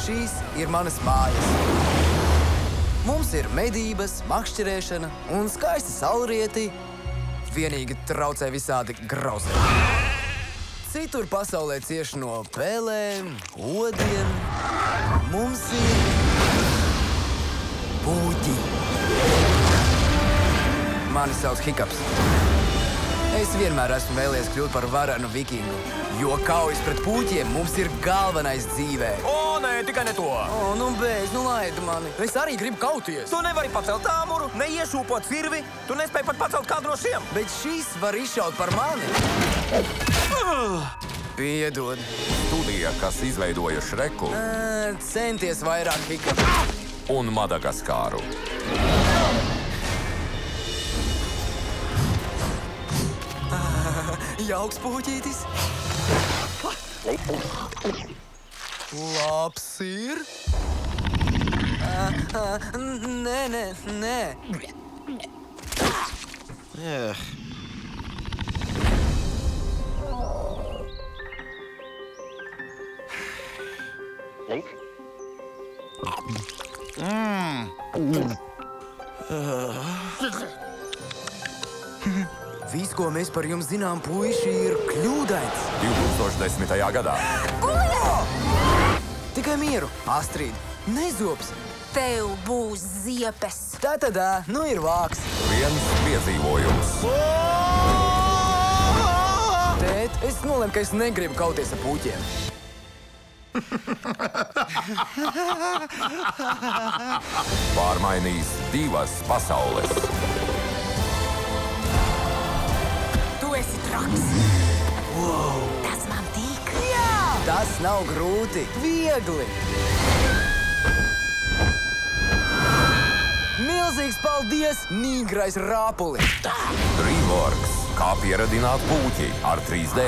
šīs ir manas mājas. Mums ir medības, makšķerēšana un skaisti saulrieti. Vienīgi traucē visādi grauzēji. Citur pasaulē cieši no pēlēm, odiem. Mums ir puķi. Mani sauc Hikaps. Es vienmēr esmu vēlies kļūt par varenu vikingu, jo kaujas pret puķiem mums ir galvenais dzīvē. O, nē, tikai ne to! O, nu beidz, nu laidi mani. Es arī gribu kauties. Tu nevari pacelt āmuru, neiešūpot cirvi, tu nespēji pat pacelt kādu no šiem. Bet šis var izšaut par mani. Piedod. Studija, kas izveidoja Šreku Centies vairāk, Hikap. un Madagaskāru. Jauks puķītis. Labs ir. Nē. Viss, ko mēs par jums zinām, puiši, ir kļūdains. 2010. gadā. Tikai mieru, Astrid, nezobs. Tev būs ziepes. Tātad, nu ir vāks. Viens piedzīvojums. Tēt, es nolēmu, ka es negribu kauties ar puķiem. Pārmainīs divas pasaules. Tu esi traks. Tas man tīk. Tas nav grūti, viegli. Milzīgs paldies, nīgrais rāpuli. DreamWorks. Kā pieradināt puķi ar 3D.